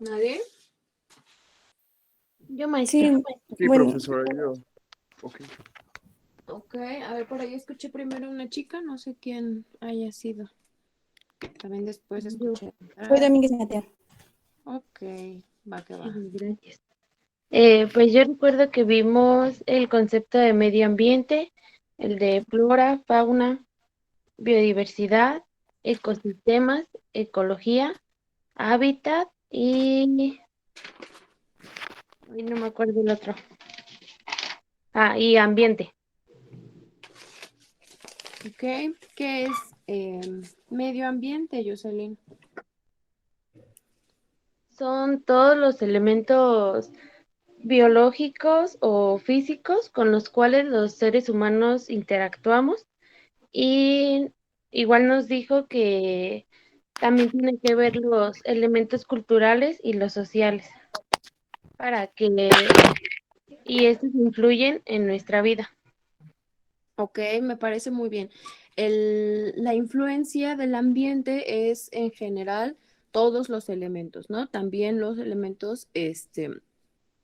¿Nadie? Yo, maestra. Sí, Sí, bueno, profesora, yo. Ok. Ok, a ver, por ahí escuché primero una chica, no sé quién haya sido. También después Yo. escuché. soy Domínguez Mateo. Ok, va que va. Gracias. Pues yo recuerdo que vimos el concepto de medio ambiente, el de flora, fauna, biodiversidad, ecosistemas, ecología, hábitat y... Ay, no me acuerdo el otro. Y ambiente. Ok, ¿qué es medio ambiente, Jocelyn? Son todos los elementos biológicos o físicos con los cuales los seres humanos interactuamos. Y igual nos dijo que también tiene que ver los elementos culturales y los sociales para que, y estos influyen en nuestra vida. Ok, me parece muy bien. La influencia del ambiente es en general todos los elementos, ¿no? También los elementos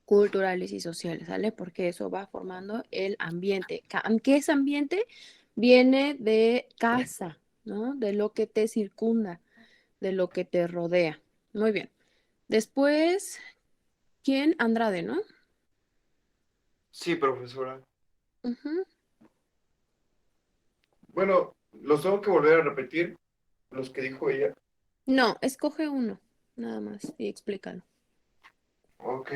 culturales y sociales, ¿sale? Porque eso va formando el ambiente. ¿Qué es ambiente? Viene de casa, ¿no? De lo que te circunda, de lo que te rodea. Muy bien. Después, ¿quién? Andrade, ¿no? Sí, profesora. Ujú. Bueno, los tengo que volver a repetir, los que dijo ella. No, escoge uno, nada más, y explícalo. Ok.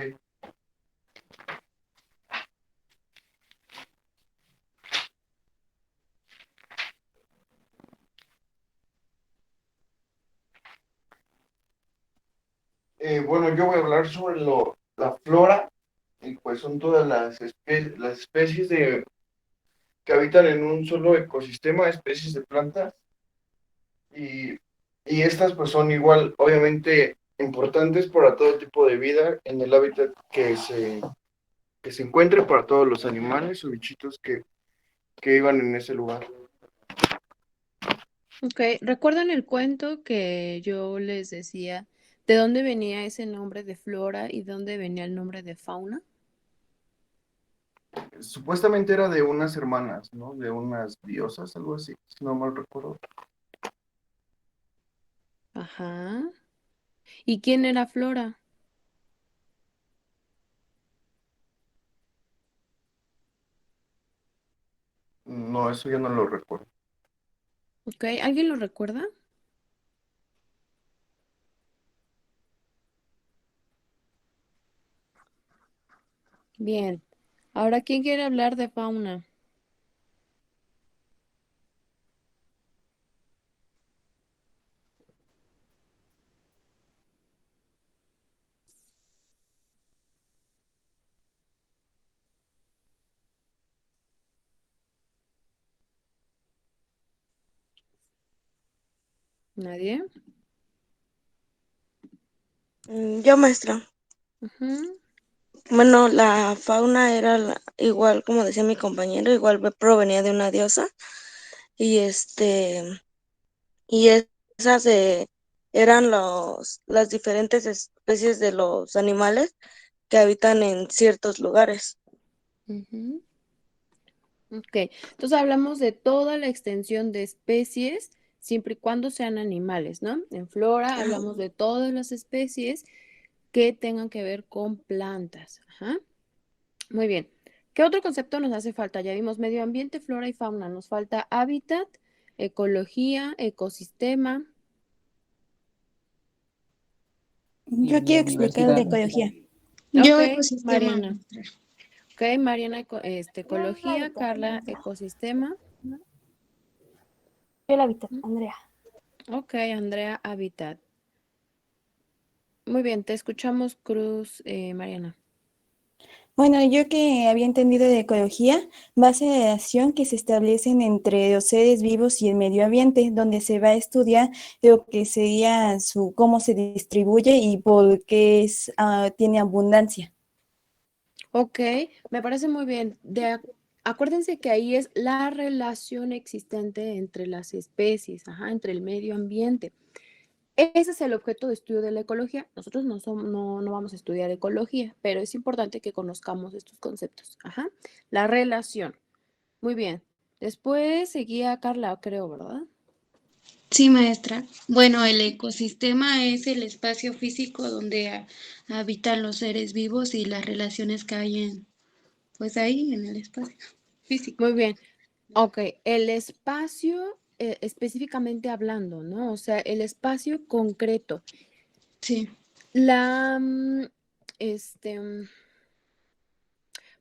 Bueno, yo voy a hablar sobre la flora, y pues son todas las especies que habitan en un solo ecosistema, especies de plantas, y, y estas pues son igual, obviamente, importantes para todo tipo de vida en el hábitat que se encuentre, para todos los animales o bichitos que vivan en ese lugar. Ok, ¿recuerdan el cuento que yo les decía de dónde venía ese nombre de flora y de dónde venía el nombre de fauna? Supuestamente era de unas hermanas, ¿no? De unas diosas, algo así, si no mal recuerdo. Ajá. ¿Y quién era Flora? No, eso ya no lo recuerdo. Ok, ¿alguien lo recuerda? Bien. Ahora, ¿quién quiere hablar de fauna? ¿Nadie? Yo, maestra. Ujú. Bueno, la fauna era igual, como decía mi compañero, igual provenía de una diosa y y esas eran las diferentes especies de los animales que habitan en ciertos lugares. Ujú. Ok, entonces hablamos de toda la extensión de especies, siempre y cuando sean animales, ¿no? En flora Ajá. hablamos de todas las especies que tengan que ver con plantas. Ajá. Muy bien. ¿Qué otro concepto nos hace falta? Ya vimos medio ambiente, flora y fauna. Nos falta hábitat, ecología, ecosistema. Yo quiero explicar el de ecología. Ok, Yo ecosistema. Mariana. Ok, Mariana, ecología, Carla, ecosistema. El hábitat, Andrea. Ok, Andrea, hábitat. Muy bien, te escuchamos, Cruz, Mariana. Bueno, yo que había entendido de ecología, base de acción que se establecen entre los seres vivos y el medio ambiente, donde se va a estudiar lo que sería cómo se distribuye y por qué tiene abundancia. Ok, me parece muy bien. Acuérdense que ahí es la relación existente entre las especies, ajá, entre el medio ambiente. ese es el objeto de estudio de la ecología. Nosotros no vamos a estudiar ecología, pero es importante que conozcamos estos conceptos. Ajá. La relación. Muy bien. Después seguía Carla, creo, ¿verdad? Sí, maestra. Bueno, el ecosistema es el espacio físico donde habitan los seres vivos y las relaciones que hay pues ahí en el espacio físico. Muy bien. Ok, el espacio, específicamente hablando, ¿no? O sea, el espacio concreto. Sí. La, mm, este, mm,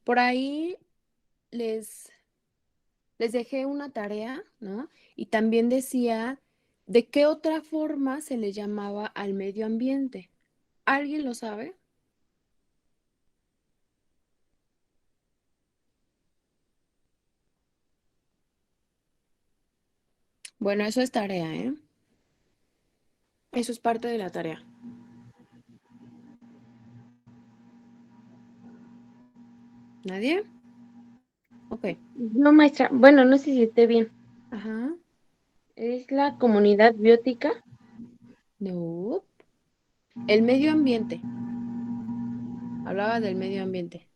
por ahí les, les dejé una tarea, ¿no? Y también decía de qué otra forma se le llamaba al medio ambiente. ¿Alguien lo sabe? Bueno, eso es tarea, ¿eh? Eso es parte de la tarea. ¿Nadie? Ok. No, maestra, bueno, no sé si esté bien. Ajá. ¿Es la comunidad biótica? No. El medio ambiente. Hablaba del medio ambiente.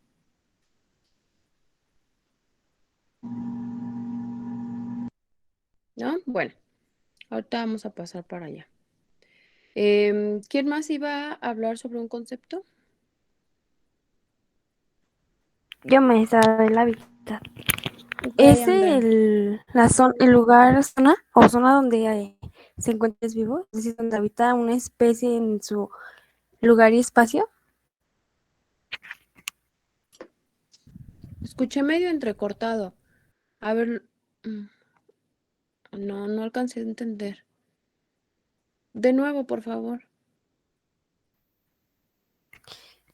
¿No? Bueno, ahorita vamos a pasar para allá. ¿Quién más iba a hablar sobre un concepto? Yo me de la hábitat. Ok, ¿Es Andrea. el lugar, zona o zona donde se encuentra vivo? Es decir, donde habita una especie en su lugar y espacio. Escuché medio entrecortado. A ver, no alcancé a entender. De nuevo, por favor.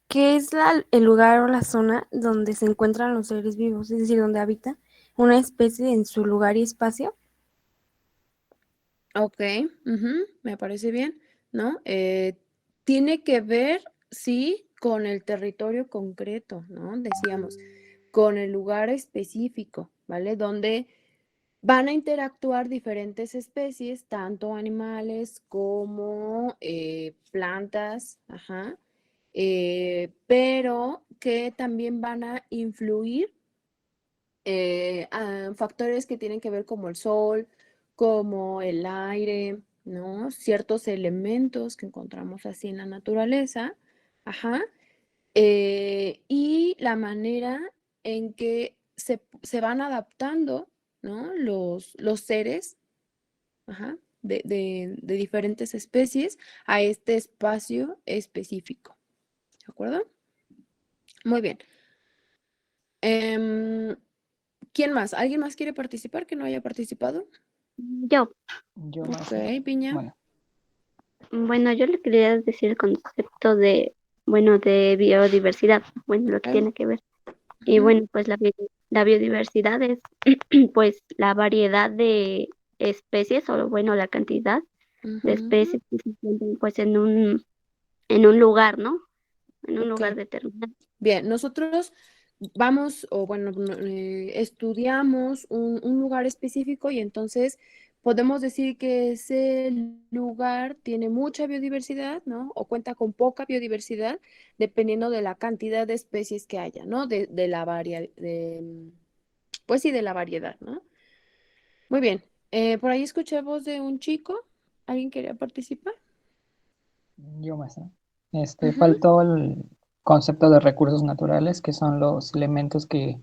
¿Qué es el lugar o la zona donde se encuentran los seres vivos? Es decir, donde habita una especie en su lugar y espacio. Ok, me parece bien, ¿no? Tiene que ver, sí, con el territorio concreto, ¿no? Decíamos, con el lugar específico, ¿vale? Donde van a interactuar diferentes especies, tanto animales como plantas, ajá, pero que también van a influir a factores que tienen que ver como el sol, como el aire, ¿no? Ciertos elementos que encontramos así en la naturaleza, ajá, y la manera en que se van adaptando, ¿no? Los seres, ajá, de diferentes especies a este espacio específico, ¿de acuerdo? Muy bien. Em, ¿Quién más? ¿Alguien más quiere participar que no haya participado? Yo. Yo Ok, más. Piña. Bueno, Bueno, yo le quería decir el concepto de, bueno, de biodiversidad, bueno, lo que Ok. tiene que ver. Y Ujú, bueno, pues la biodiversidad es pues la variedad de especies o bueno, la cantidad de ujú, especies que se encuentran pues en un lugar, ¿no? En un ok. lugar determinado. Bien, nosotros vamos, o bueno, estudiamos un lugar específico y entonces podemos decir que ese lugar tiene mucha biodiversidad, ¿no? O cuenta con poca biodiversidad, dependiendo de la cantidad de especies que haya, ¿no? De la pues sí, de la variedad, ¿no? Muy bien. Por ahí escuché voz de un chico. ¿Alguien quería participar? yo más. Ujú, Faltó el concepto de recursos naturales, que son los elementos que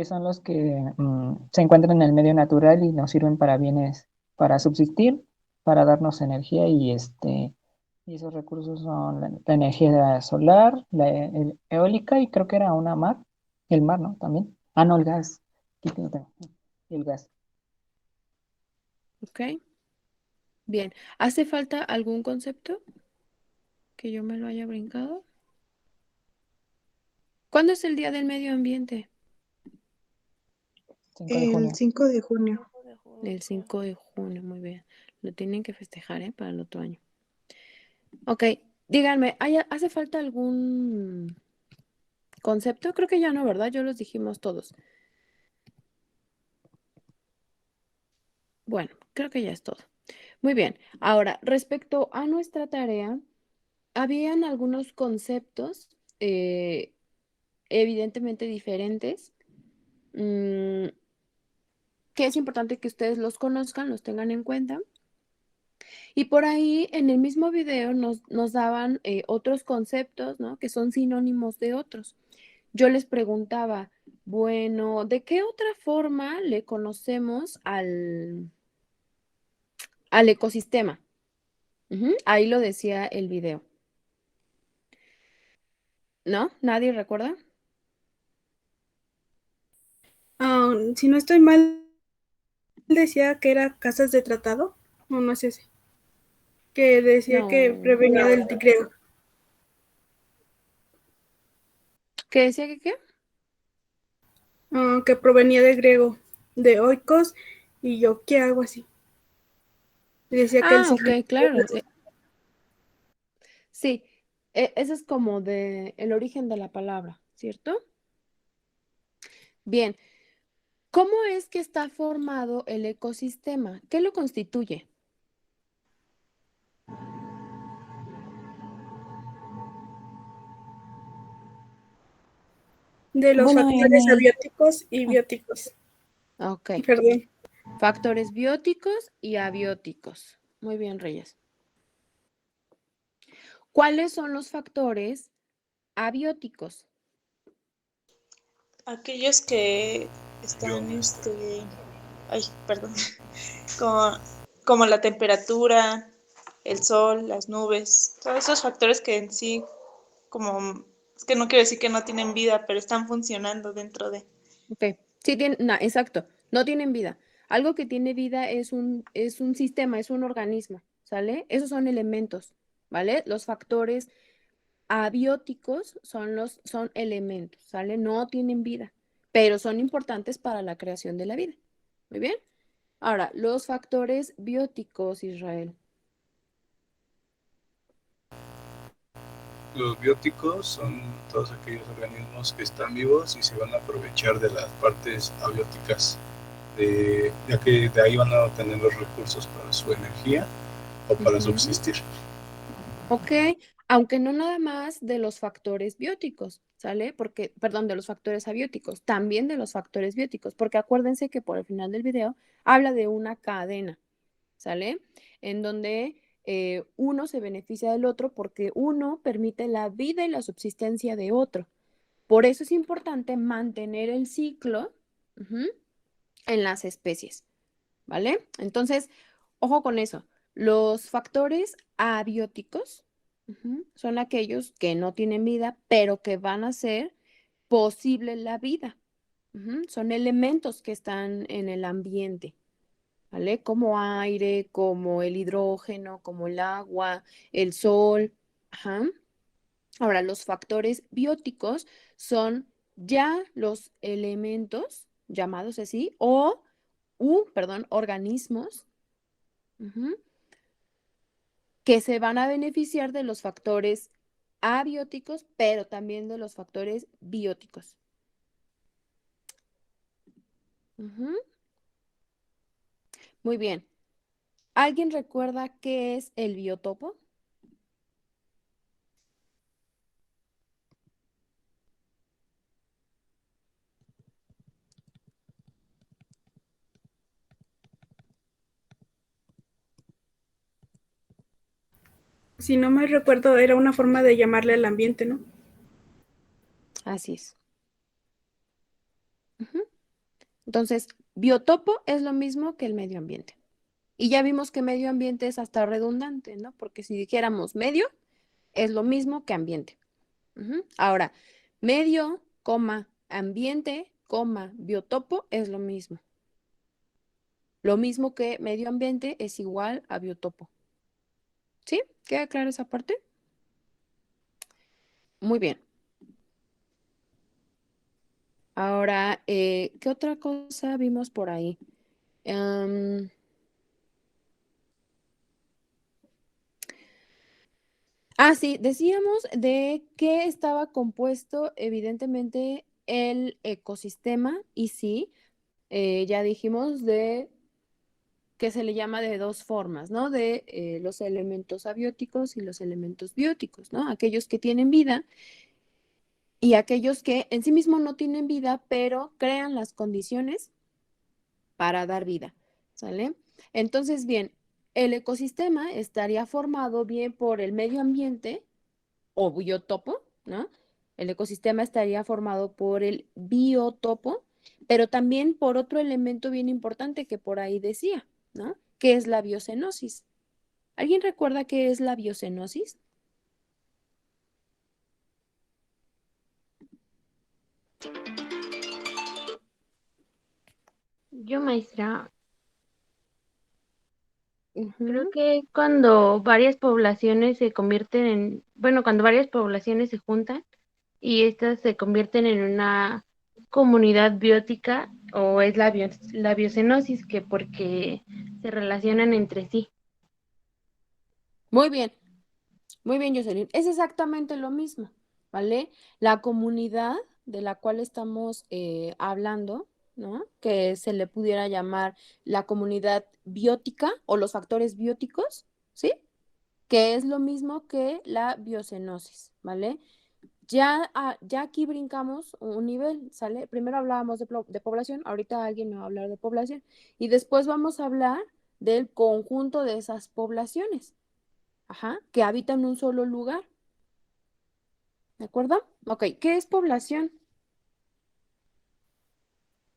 son los que se encuentran en el medio natural y nos sirven para bienes, para subsistir, para darnos energía y esos recursos son la energía solar, eólica y creo que era una mar, el mar, ¿no? También. Ah, no, el gas. Aquí lo tengo. El gas. ok, bien. ¿Hace falta algún concepto que yo me lo haya brincado? ¿Cuándo es el Día del Medio Ambiente? 5 de El junio. 5 de junio. El 5 de junio, muy bien. Lo tienen que festejar, ¿eh? Para el otro año. Ok, díganme, ¿hace falta algún concepto? Creo que ya no, ¿verdad? Ya los dijimos todos. Bueno, creo que ya es todo. Muy bien. Ahora, respecto a nuestra tarea, habían algunos conceptos evidentemente diferentes, que es importante que ustedes los conozcan, los tengan en cuenta. Y por ahí en el mismo video nos daban otros conceptos, ¿no? Que son sinónimos de otros. Yo les preguntaba, bueno, ¿de qué otra forma le conocemos al ecosistema? Ahí lo decía el video. ¿No? ¿Nadie recuerda? Si no estoy mal, decía que era casas de tratado, o no es ese, que decía que No. prevenía del griego. ¿Qué decía que qué? Que provenía del griego, de oikos y yo, ¿qué hago así? Y decía que el Ah, ciclo. ok, claro. Sí, ese es como de el origen de la palabra, ¿cierto? Bien, ¿cómo es que está formado el ecosistema? ¿Qué lo constituye? De los Bueno, factores abióticos y bióticos. Ok, Perdón. factores bióticos y abióticos. Muy bien, Reyes. ¿Cuáles son los factores abióticos? Aquellos que están, ay, perdón, como, como la temperatura, el sol, las nubes, todos esos factores que en sí, como, es que no quiero decir que no tienen vida, pero están funcionando dentro de. Ok, sí, exacto, no tienen vida. Algo que tiene vida es un sistema, es un organismo, ¿sale? Esos son elementos, ¿vale? Los factores abióticos son elementos, ¿sale? No tienen vida, pero son importantes para la creación de la vida. Muy bien. Ahora, los factores bióticos, Israel. Los bióticos son todos aquellos organismos que están vivos y se van a aprovechar de las partes abióticas, ya que de ahí van a obtener los recursos para su energía o para subsistir. Ok, aunque no nada más de los factores bióticos, ¿sale? Perdón, de los factores abióticos, también de los factores bióticos, porque acuérdense que por el final del video habla de una cadena, ¿sale? En donde uno se beneficia del otro porque uno permite la vida y la subsistencia de otro. Por eso es importante mantener el ciclo en las especies, ¿vale? Entonces, ojo con eso. Los factores abióticos son aquellos que no tienen vida, pero que van a hacer posible la vida. Son elementos que están en el ambiente, ¿vale? Como aire, como el hidrógeno, como el agua, el sol. Ajá. Ahora, los factores bióticos son ya los elementos llamados así organismos que se van a beneficiar de los factores abióticos, pero también de los factores bióticos. Muy bien. ¿Alguien recuerda qué es el biotopo? Si no me recuerdo, era una forma de llamarle al ambiente, ¿no? Así es. Entonces, biotopo es lo mismo que el medio ambiente. Y ya vimos que medio ambiente es hasta redundante, ¿no? Porque si dijéramos medio, es lo mismo que ambiente. Ahora, medio, coma, ambiente, coma, biotopo es lo mismo. Lo mismo que medio ambiente es igual a biotopo. ¿Sí? ¿Queda clara esa parte? Muy bien. Ahora, ¿qué otra cosa vimos por ahí? Sí, decíamos de qué estaba compuesto evidentemente el ecosistema y sí, ya dijimos de que se le llama de dos formas, ¿no? De los elementos abióticos y los elementos bióticos, ¿no? Aquellos que tienen vida y aquellos que en sí mismos no tienen vida, pero crean las condiciones para dar vida, ¿sale? Entonces, bien, el ecosistema estaría formado bien por el medio ambiente o biotopo, ¿no? El ecosistema estaría formado por el biotopo, pero también por otro elemento bien importante que por ahí decía, ¿no? Que es la biocenosis. ¿Alguien recuerda qué es la biocenosis? Yo, maestra, creo Ujú. que cuando varias poblaciones se convierten en, bueno, cuando varias poblaciones se juntan y estas se convierten en una comunidad biótica, o es la biocenosis, que porque se relacionan entre sí. Muy bien, Jocelyn. Es exactamente lo mismo, ¿vale? La comunidad de la cual estamos hablando, ¿no? Que se le pudiera llamar la comunidad biótica o los factores bióticos, ¿sí? Que es lo mismo que la biocenosis, ¿vale? Ya aquí brincamos un nivel, ¿sale? Primero hablábamos de población, ahorita alguien me va a hablar de población, y después vamos a hablar del conjunto de esas poblaciones, ajá, que habitan en un solo lugar, ¿de acuerdo? Ok, ¿qué es población?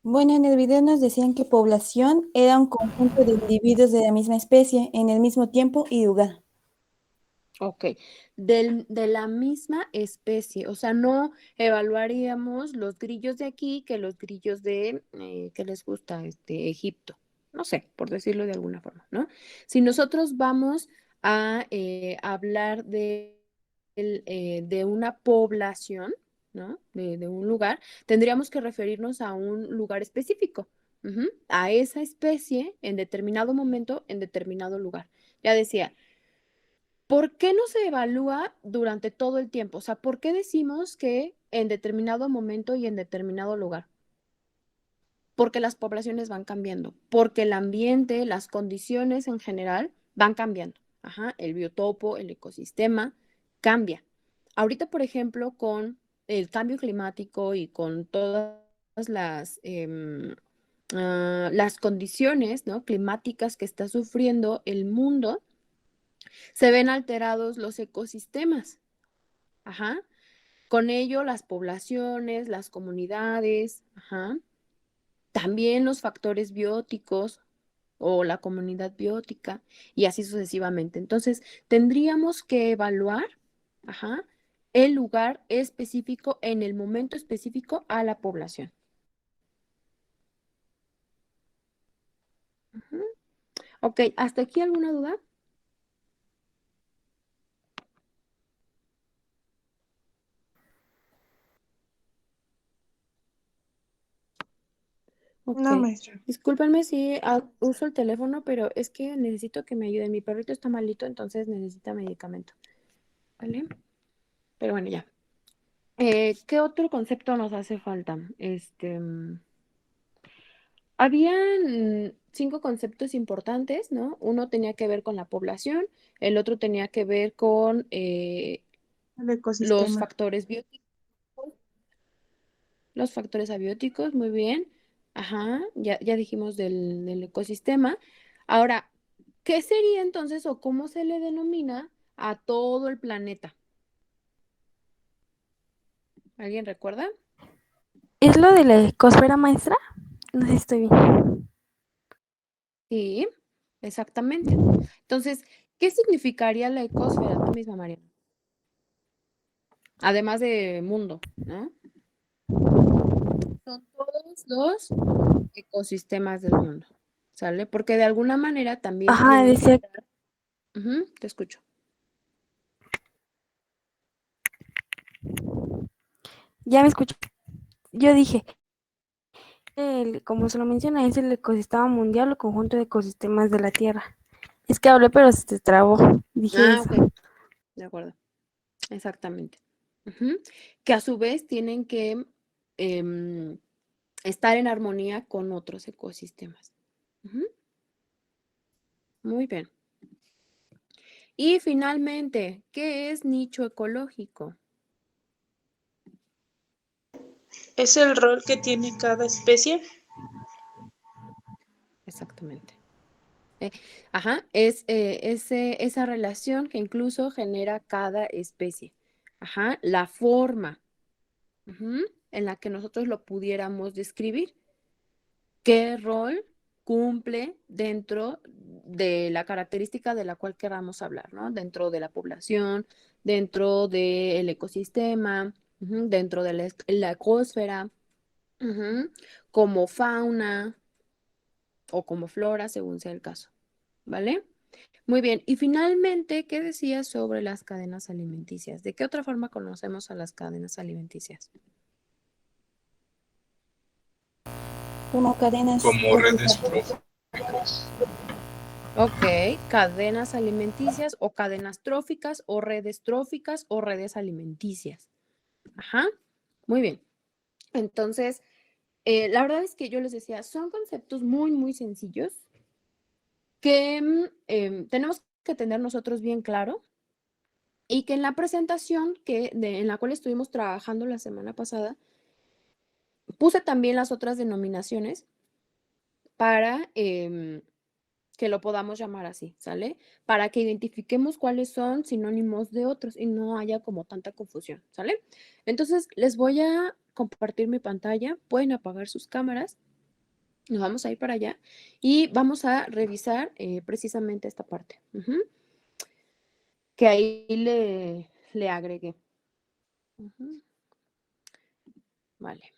Bueno, en el video nos decían que población era un conjunto de individuos de la misma especie en el mismo tiempo y lugar. Ok, de la misma especie, o sea, no evaluaríamos los grillos de aquí que los grillos de, ¿qué les gusta? Egipto, no sé, por decirlo de alguna forma, ¿no? Si nosotros vamos a hablar de una población, ¿no? De un lugar, tendríamos que referirnos a un lugar específico, ujú, a esa especie en determinado momento, en determinado lugar. Ya decía. ¿Por qué no se evalúa durante todo el tiempo? O sea, ¿por qué decimos que en determinado momento y en determinado lugar? Porque las poblaciones van cambiando, porque el ambiente, las condiciones en general van cambiando. Ajá, el biotopo, el ecosistema cambia. Ahorita, por ejemplo, con el cambio climático y con todas las condiciones, ¿no? climáticas que está sufriendo el mundo, se ven alterados los ecosistemas. Ajá. Con ello, las poblaciones, las comunidades, ajá. También los factores bióticos o la comunidad biótica y así sucesivamente. Entonces, tendríamos que evaluar, ajá, el lugar específico en el momento específico a la población. Ujú. Ok, ¿hasta aquí alguna duda? Ok. No, maestra. Discúlpenme si uso el teléfono, pero es que necesito que me ayuden. Mi perrito está malito, entonces necesita medicamento. ¿Vale? Pero bueno, ya. ¿Qué otro concepto nos hace falta? Habían 5 conceptos importantes, ¿no? Uno tenía que ver con la población, el otro tenía que ver con El los ecosistema. factores bióticos, los factores abióticos, muy bien. Ajá, ya dijimos del ecosistema. Ahora, ¿qué sería entonces o cómo se le denomina a todo el planeta? ¿Alguien recuerda? ¿Es lo de la ecosfera, maestra? No sé si estoy bien. Sí, exactamente. Entonces, ¿qué significaría la ecosfera? Tú misma, María. Además de mundo, ¿no? Son todos los ecosistemas del mundo, ¿sale? Porque de alguna manera también Ajá, tienen que decía, estar. Ujú, te escucho. ya me escucho. Yo dije, como se lo menciona, es el ecosistema mundial o conjunto de ecosistemas de la Tierra. Es que hablé, pero se trabó. Dije Ah, eso. ok, de acuerdo, exactamente. Ujú. Que a su vez tienen que estar en armonía con otros ecosistemas. Ujú. Muy bien. Y finalmente, ¿qué es nicho ecológico? ¿Es el rol que tiene cada especie? Exactamente. Es esa relación que incluso genera cada especie. La forma en la que nosotros lo pudiéramos describir. ¿Qué rol cumple dentro de la característica de la cual queramos hablar, ¿no? Dentro de la población, dentro del ecosistema, dentro de la ecosfera, como fauna o como flora, según sea el caso, ¿vale? Muy bien. Y finalmente, ¿qué decías sobre las cadenas alimenticias? ¿De qué otra forma conocemos a las cadenas alimenticias? Como cadenas Como redes tróficas. tróficas. Ok, cadenas alimenticias o cadenas tróficas o redes alimenticias. Muy bien. Entonces, la verdad es que yo les decía, son conceptos muy, muy sencillos que tenemos que tener nosotros bien claro y que en la presentación en la cual estuvimos trabajando la semana pasada, puse también las otras denominaciones para que lo podamos llamar así, ¿sale? Para que identifiquemos cuáles son sinónimos de otros y no haya como tanta confusión, ¿sale? Entonces, les voy a compartir mi pantalla, pueden apagar sus cámaras, nos vamos a ir para allá y vamos a revisar precisamente esta parte, que ahí le agregué. Vale.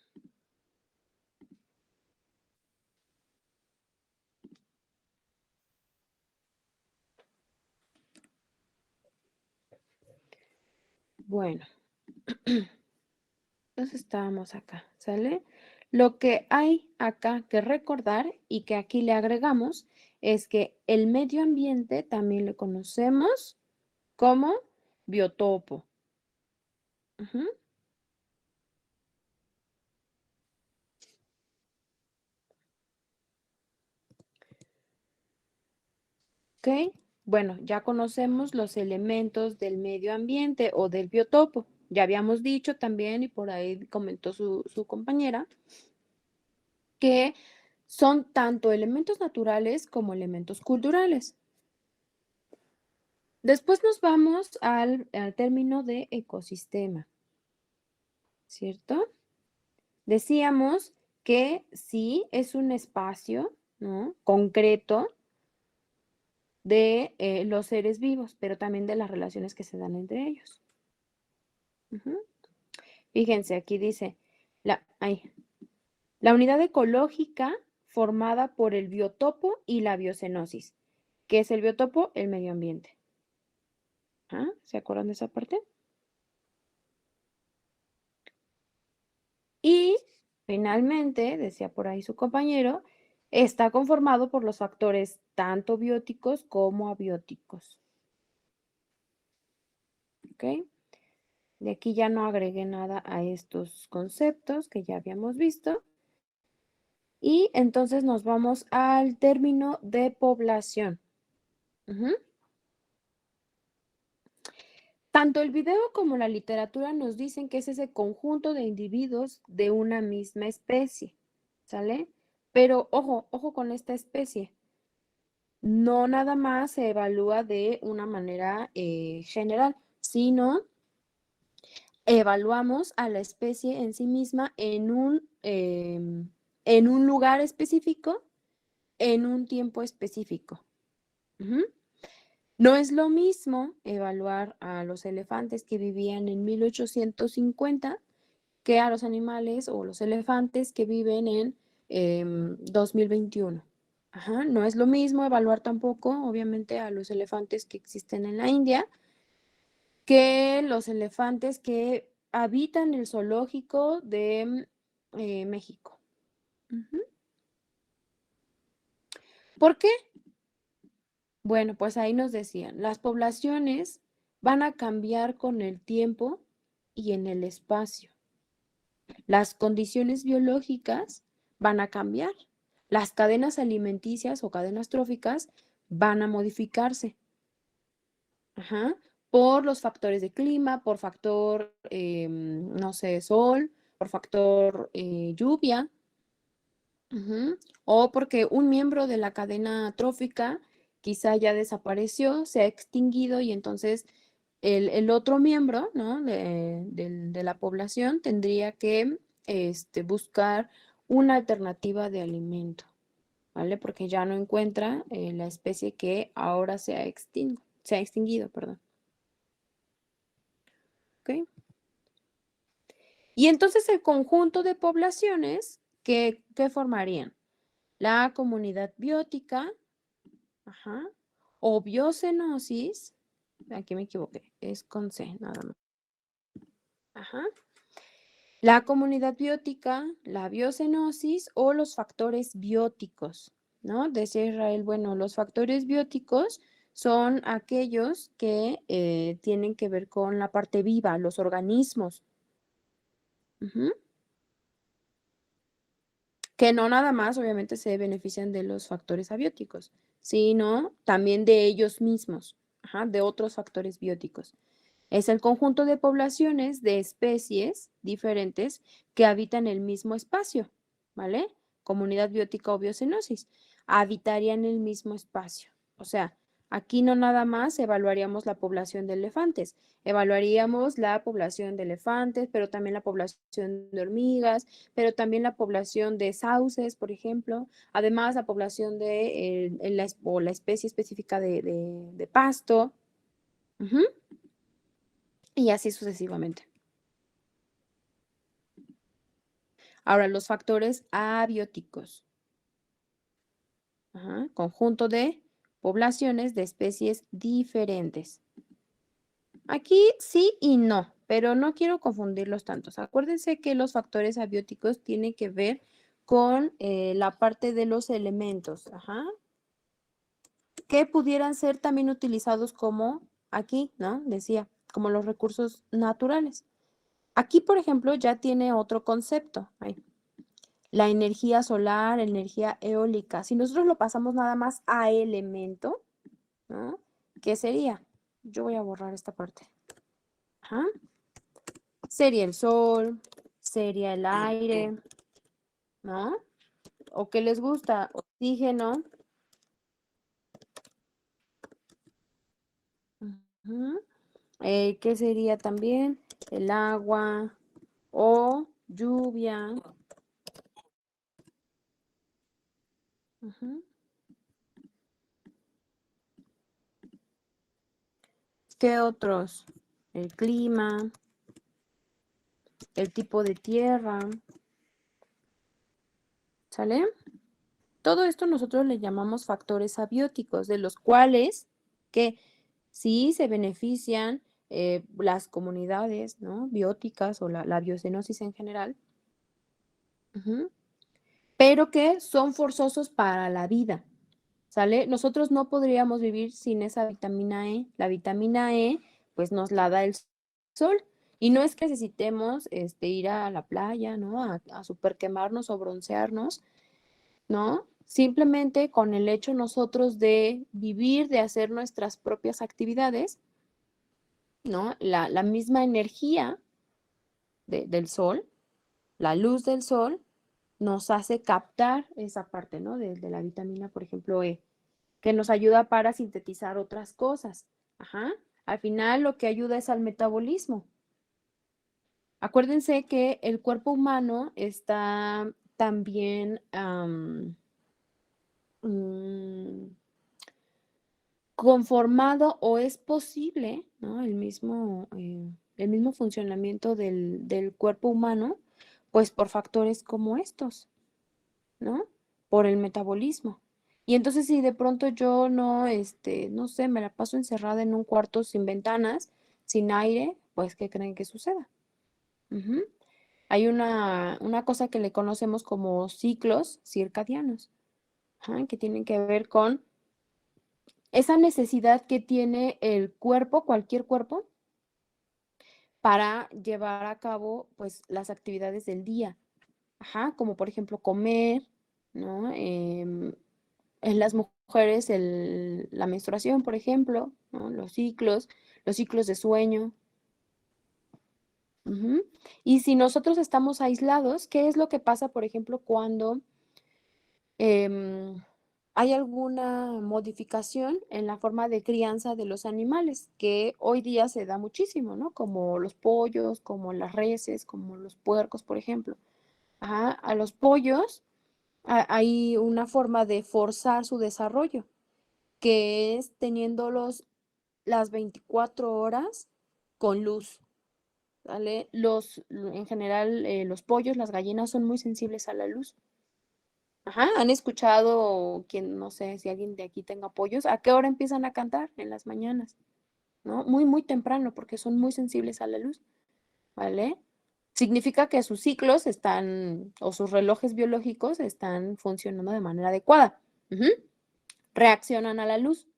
Bueno, entonces estábamos acá, ¿sale? Lo que hay acá que recordar y que aquí le agregamos es que el medio ambiente también le conocemos como biotopo. ¿Ok? Bueno, ya conocemos los elementos del medio ambiente o del biotopo. Ya habíamos dicho también, y por ahí comentó su compañera, que son tanto elementos naturales como elementos culturales. Después nos vamos al término de ecosistema, ¿cierto? Decíamos que sí es un espacio, ¿no?, concreto de los seres vivos, pero también de las relaciones que se dan entre ellos. Fíjense, aquí dice, la unidad ecológica formada por el biotopo y la biocenosis. ¿Qué es el biotopo? El medio ambiente. ¿Se acuerdan de esa parte? Y finalmente, decía por ahí su compañero, está conformado por los factores tanto bióticos como abióticos. ¿Ok? De aquí ya no agregué nada a estos conceptos que ya habíamos visto. Y entonces nos vamos al término de población. Tanto el video como la literatura nos dicen que es ese conjunto de individuos de una misma especie, ¿sale? Pero ojo con esta especie. No nada más se evalúa de una manera general, sino evaluamos a la especie en sí misma en un lugar específico, en un tiempo específico. No es lo mismo evaluar a los elefantes que vivían en 1850 que a los animales o los elefantes que viven en 2021. No es lo mismo evaluar tampoco, obviamente, a los elefantes que existen en la India que los elefantes que habitan el zoológico de México. ¿Por qué? Bueno, pues ahí nos decían, las poblaciones van a cambiar con el tiempo y en el espacio. Las condiciones biológicas van a cambiar. Las cadenas alimenticias o cadenas tróficas van a modificarse. Ajá. Por los factores de clima, por factor, no sé, sol, por factor lluvia, o porque un miembro de la cadena trófica quizá ya desapareció, se ha extinguido y entonces el otro miembro, ¿no? de la población tendría que buscar una alternativa de alimento, ¿vale? Porque ya no encuentra la especie que ahora se ha extinguido, perdón. ¿Ok? Y entonces el conjunto de poblaciones, ¿qué formarían? La comunidad biótica, ajá, o biocenosis, aquí me equivoqué, es con C, nada más. Ajá. La comunidad biótica, la biocenosis o los factores bióticos, ¿no? Decía Israel, bueno, los factores bióticos son aquellos que tienen que ver con la parte viva, los organismos. Ujú. Que no nada más, obviamente, se benefician de los factores abióticos, sino también de ellos mismos, ajá, de otros factores bióticos. Es el conjunto de poblaciones de especies diferentes que habitan el mismo espacio, ¿vale? Comunidad biótica o biocenosis, habitarían el mismo espacio. O sea, aquí no nada más evaluaríamos la población de elefantes, evaluaríamos la población de elefantes, pero también la población de hormigas, pero también la población de sauces, por ejemplo, además la población de la especie específica de pasto. Ujú. Y así sucesivamente. Ahora, los factores abióticos. Ajá, conjunto de poblaciones de especies diferentes. Aquí sí y no, pero no quiero confundirlos tantos. Acuérdense que los factores abióticos tienen que ver con la parte de los elementos, ajá, que pudieran ser también utilizados como aquí, ¿no? Decía, como los recursos naturales. Aquí, por ejemplo, ya tiene otro concepto. Ahí. La energía solar, energía eólica. Si nosotros lo pasamos nada más a elemento, ¿no? ¿Qué sería? Yo voy a borrar esta parte. Ajá. Sería el sol, sería el aire, ¿no? ¿O qué les gusta? Oxígeno. Ujú. ¿Qué sería también? El agua o lluvia. Ujú. ¿Qué otros? El clima, el tipo de tierra, ¿sale? Todo esto nosotros le llamamos factores abióticos, de los cuales que sí se benefician las comunidades, ¿no? Bióticas o la biocenosis en general, ujú, pero que son forzosos para la vida, ¿sale? Nosotros no podríamos vivir sin esa vitamina E. La vitamina E, pues nos la da el sol. Y no es que necesitemos ir a la playa, ¿no? A super quemarnos o broncearnos, ¿no? Simplemente con el hecho nosotros de vivir, de hacer nuestras propias actividades, ¿no? La misma energía del sol, la luz del sol, nos hace captar esa parte, ¿no? De la vitamina, por ejemplo, E, que nos ayuda para sintetizar otras cosas. Ajá. Al final lo que ayuda es al metabolismo. Acuérdense que el cuerpo humano está también conformado o es posible, ¿no? El mismo funcionamiento del cuerpo humano, pues por factores como estos, ¿no? Por el metabolismo. Y entonces si de pronto yo no sé, me la paso encerrada en un cuarto sin ventanas, sin aire, pues ¿qué creen que suceda? Ujú. Hay una cosa que le conocemos como ciclos circadianos, ajá, que tienen que ver con esa necesidad que tiene el cuerpo, cualquier cuerpo, para llevar a cabo, pues, las actividades del día. Ajá, como por ejemplo comer, ¿no? En las mujeres mujeres la menstruación, por ejemplo, ¿no? Los ciclos de sueño. Ujú. Y si nosotros estamos aislados, ¿qué es lo que pasa, por ejemplo, cuando em, hay alguna modificación en la forma de crianza de los animales, que hoy día se da muchísimo, ¿no? Como los pollos, como las reses, como los puercos, por ejemplo. Ajá, a los pollos hay una forma de forzar su desarrollo, que es teniéndolos las 24 horas con luz, ¿vale? En general, los pollos, las gallinas son muy sensibles a la luz. Ajá, ¿han escuchado no sé si alguien de aquí tenga pollos? ¿A qué hora empiezan a cantar? En las mañanas, ¿no? Muy, muy temprano, porque son muy sensibles a la luz, ¿vale? Significa que sus ciclos o sus relojes biológicos están funcionando de manera adecuada. Ujú. Reaccionan a la luz.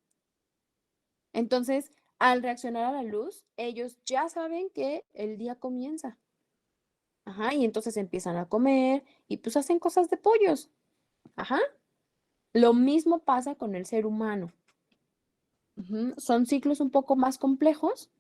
Entonces, al reaccionar a la luz, ellos ya saben que el día comienza. Ajá, y entonces empiezan a comer y pues hacen cosas de pollos. Ajá. Lo mismo pasa con el ser humano. Ujú. Son ciclos un poco más complejos,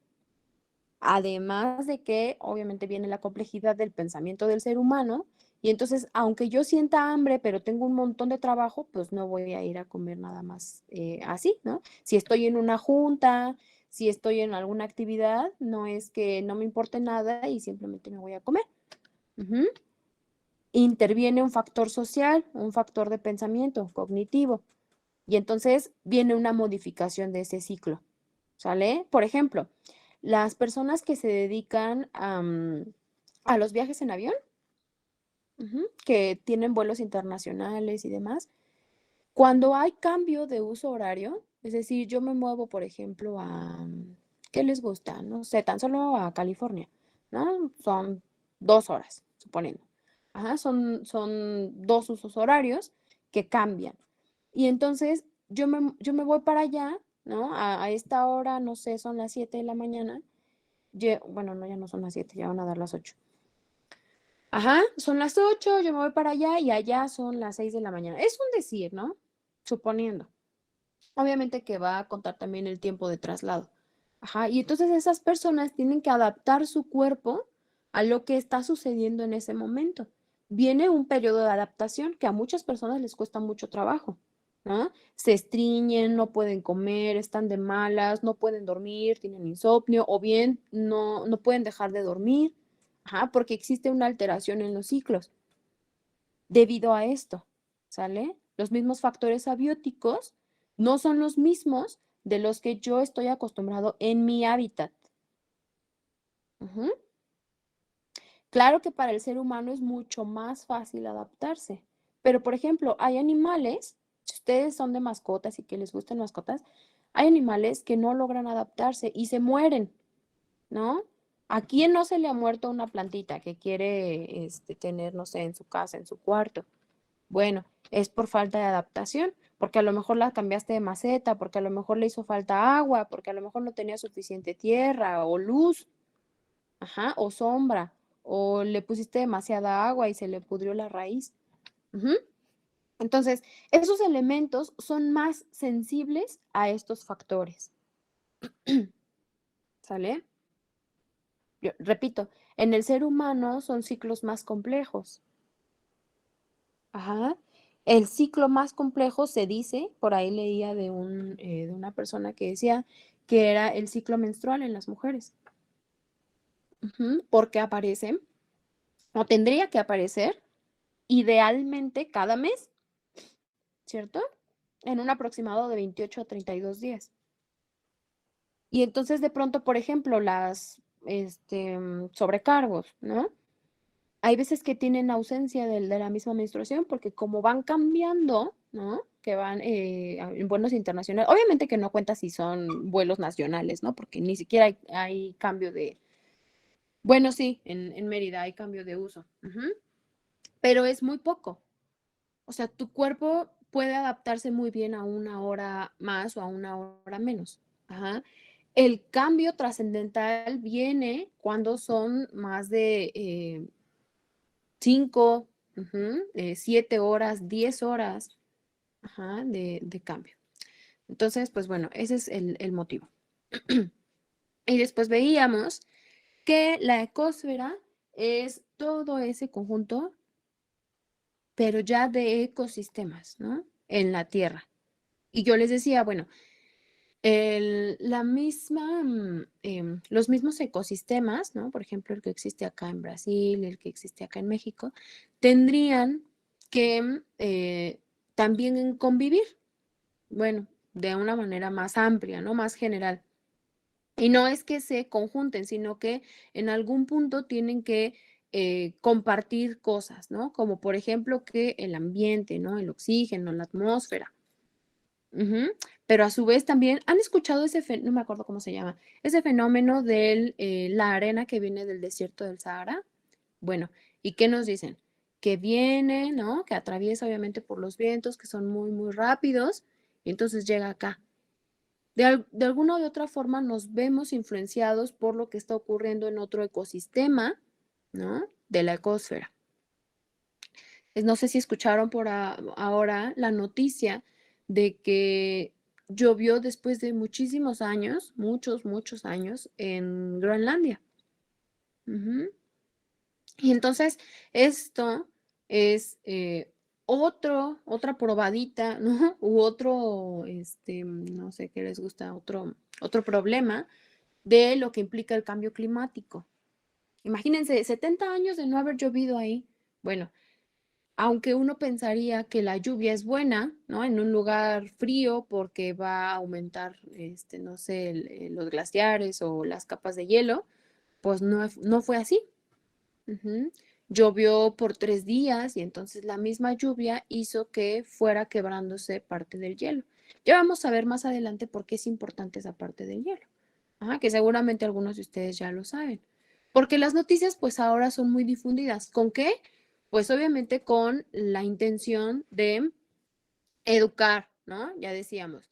además de que obviamente viene la complejidad del pensamiento del ser humano. Y entonces, aunque yo sienta hambre, pero tengo un montón de trabajo, pues no voy a ir a comer nada más así, ¿no? Si estoy en una junta, si estoy en alguna actividad, no es que no me importe nada y simplemente me voy a comer. Ujú. Interviene un factor social, un factor de pensamiento cognitivo. Y entonces viene una modificación de ese ciclo, ¿sale? Por ejemplo, las personas que se dedican a los viajes en avión, ujú, que tienen vuelos internacionales y demás, cuando hay cambio de uso horario, es decir, yo me muevo, por ejemplo, ¿qué les gusta? No sé, tan solo a California, ¿no? Son 2 horas, suponiendo. Ajá, son 2 usos horarios que cambian. Y entonces yo me voy para allá, ¿no? A esta hora, no sé, son las 7 de la mañana. Bueno, no, ya no son las 7, ya van a dar las 8. Ajá, son las 8, yo me voy para allá y allá son las 6 de la mañana. Es un decir, ¿no? Suponiendo. Obviamente que va a contar también el tiempo de traslado. Ajá, y entonces esas personas tienen que adaptar su cuerpo a lo que está sucediendo en ese momento. Viene un periodo de adaptación que a muchas personas les cuesta mucho trabajo, ¿no? Se estriñen, no pueden comer, están de malas, no pueden dormir, tienen insomnio o bien no pueden dejar de dormir, ajá, porque existe una alteración en los ciclos debido a esto, ¿sale? Los mismos factores abióticos no son los mismos de los que yo estoy acostumbrado en mi hábitat. Ujú. Claro que para el ser humano es mucho más fácil adaptarse, pero por ejemplo, hay animales, si ustedes son de mascotas y que les gustan mascotas, hay animales que no logran adaptarse y se mueren, ¿no? ¿A quién no se le ha muerto una plantita que quiere tener, no sé, en su casa, en su cuarto? Bueno, es por falta de adaptación, porque a lo mejor la cambiaste de maceta, porque a lo mejor le hizo falta agua, porque a lo mejor no tenía suficiente tierra o luz, ajá, o sombra, o le pusiste demasiada agua y se le pudrió la raíz. Ujú. Entonces, esos elementos son más sensibles a estos factores. ¿Sale? Yo repito, en el ser humano son ciclos más complejos. Ajá. El ciclo más complejo se dice, por ahí leía de una persona que decía que era el ciclo menstrual en las mujeres. Ujú, porque aparece, o tendría que aparecer, idealmente cada mes, ¿cierto? En un aproximado de 28 a 32 días. Y entonces de pronto, por ejemplo, sobrecargos, ¿no? Hay veces que tienen ausencia de la misma menstruación porque como van cambiando, ¿no? Que van en vuelos internacionales. Obviamente que no cuenta si son vuelos nacionales, ¿no? Porque ni siquiera hay cambio de... Bueno, sí, en Mérida hay cambio de uso. Ujú. Pero es muy poco. O sea, tu cuerpo puede adaptarse muy bien a una hora más o a una hora menos. Ajá. El cambio trascendental viene cuando son más de 5, 7 horas, 10 horas, ajá, de cambio. Entonces, pues bueno, ese es el motivo. Y después veíamos que la ecosfera es todo ese conjunto, pero ya de ecosistemas, ¿no? En la Tierra. Y yo les decía, bueno, los mismos ecosistemas, ¿no? Por ejemplo, el que existe acá en Brasil, el que existe acá en México, tendrían que también convivir, bueno, de una manera más amplia, ¿no? Más general. Y no es que se conjunten, sino que en algún punto tienen que compartir cosas, ¿no? Como por ejemplo que el ambiente, ¿no? El oxígeno, la atmósfera. Ujú. Pero a su vez también, ¿han escuchado no me acuerdo cómo se llama, ese fenómeno de la arena que viene del desierto del Sahara? Bueno, ¿y qué nos dicen? Que viene, ¿no? Que atraviesa obviamente por los vientos que son muy, muy rápidos y entonces llega acá. De alguna u otra forma nos vemos influenciados por lo que está ocurriendo en otro ecosistema, ¿no? De la ecosfera. No sé si escucharon por ahora la noticia de que llovió después de muchísimos años, muchos, muchos años, en Groenlandia. Ujú. Y entonces esto es otra probadita, ¿no? U otro, no sé qué les gusta, otro problema de lo que implica el cambio climático. Imagínense, 70 años de no haber llovido ahí. Bueno, aunque uno pensaría que la lluvia es buena, ¿no? En un lugar frío porque va a aumentar, no sé, los glaciares o las capas de hielo, pues no fue así. Ujú. Llovió por 3 días y entonces la misma lluvia hizo que fuera quebrándose parte del hielo. Ya vamos a ver más adelante por qué es importante esa parte del hielo. Ajá, que seguramente algunos de ustedes ya lo saben. Porque las noticias pues ahora son muy difundidas. ¿Con qué? Pues obviamente con la intención de educar, ¿no? Ya decíamos,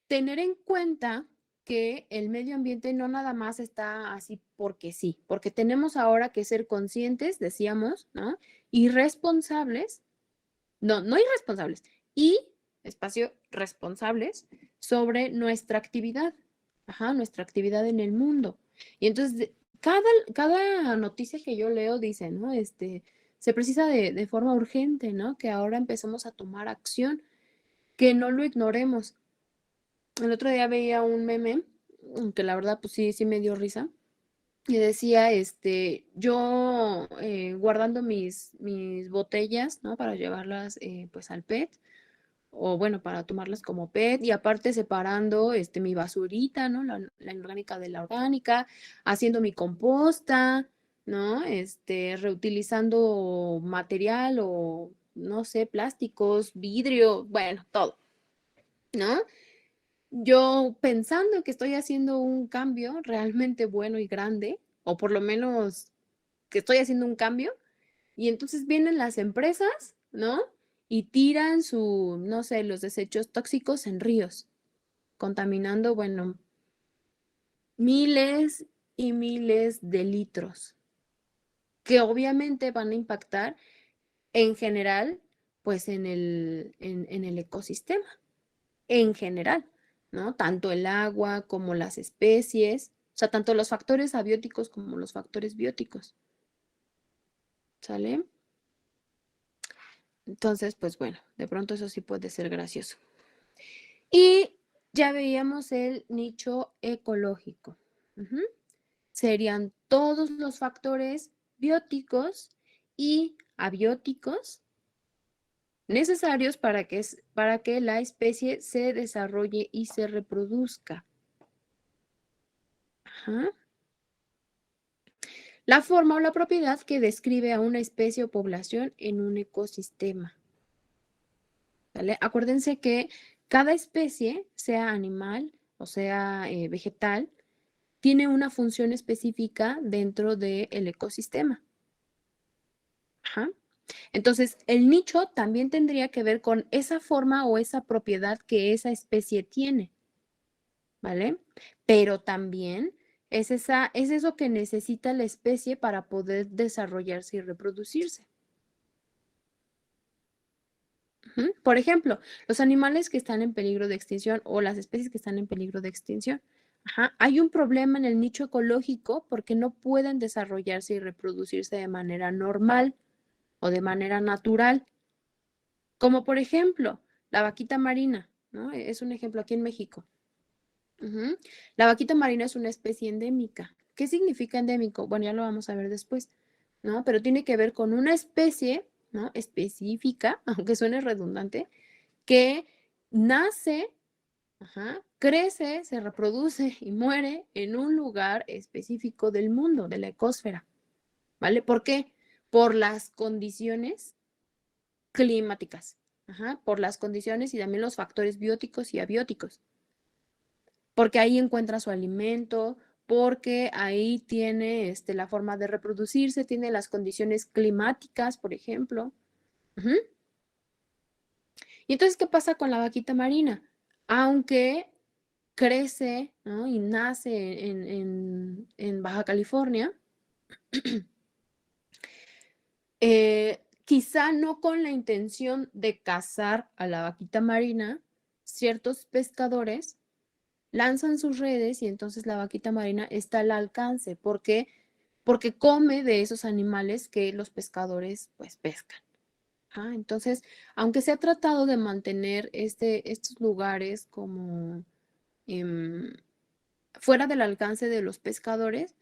tener en cuenta que el medio ambiente no nada más está así porque sí, porque tenemos ahora que ser conscientes, decíamos, ¿no? Y responsables, no irresponsables, y espacio responsables sobre nuestra actividad, ajá, nuestra actividad en el mundo. Y entonces, cada noticia que yo leo dice, ¿no? Se precisa de forma urgente, ¿no? Que ahora empecemos a tomar acción, que no lo ignoremos. El otro día veía un meme, que la verdad, pues sí me dio risa, y decía, yo guardando mis botellas, ¿no? Para llevarlas, pues al PET, o bueno, para tomarlas como PET, y aparte separando, mi basurita, ¿no? La inorgánica de la orgánica, haciendo mi composta, ¿no? Reutilizando material o, no sé, plásticos, vidrio, bueno, todo, ¿no? Yo pensando que estoy haciendo un cambio realmente bueno y grande, o por lo menos que estoy haciendo un cambio, y entonces vienen las empresas, ¿no? Y tiran no sé, los desechos tóxicos en ríos, contaminando, bueno, miles y miles de litros, que obviamente van a impactar en general, pues en el ecosistema, en general, ¿no? Tanto el agua como las especies, o sea, tanto los factores abióticos como los factores bióticos, ¿sale? Entonces, pues bueno, de pronto eso sí puede ser gracioso. Y ya veíamos el nicho ecológico. Ujú. Serían todos los factores bióticos y abióticos necesarios para que la especie se desarrolle y se reproduzca. Ajá. La forma o la propiedad que describe a una especie o población en un ecosistema. ¿Vale? Acuérdense que cada especie, sea animal o sea vegetal, tiene una función específica dentro del ecosistema. Ajá. Entonces, el nicho también tendría que ver con esa forma o esa propiedad que esa especie tiene, ¿vale? Pero también es eso que necesita la especie para poder desarrollarse y reproducirse. Ujú. Por ejemplo, los animales que están en peligro de extinción o las especies que están en peligro de extinción. Ajá. Hay un problema en el nicho ecológico porque no pueden desarrollarse y reproducirse de manera normal o de manera natural, como por ejemplo la vaquita marina, ¿no? Es un ejemplo aquí en México. Ujú. La vaquita marina es una especie endémica. ¿Qué significa endémico? Bueno, ya lo vamos a ver después, ¿no? Pero tiene que ver con una especie, ¿no? Específica, aunque suene redundante, que nace, ajá, crece, se reproduce y muere en un lugar específico del mundo, de la ecosfera, ¿vale? ¿Por qué? Por las condiciones climáticas, ajá, por las condiciones y también los factores bióticos y abióticos, porque ahí encuentra su alimento, porque ahí tiene la forma de reproducirse, tiene las condiciones climáticas, por ejemplo. Ujú. Y entonces, ¿qué pasa con la vaquita marina? Aunque crece, ¿no? Y nace en Baja California, quizá no con la intención de cazar a la vaquita marina, ciertos pescadores lanzan sus redes y entonces la vaquita marina está al alcance. ¿Por qué? Porque come de esos animales que los pescadores pues pescan. Entonces, aunque se ha tratado de mantener estos lugares como fuera del alcance de los pescadores,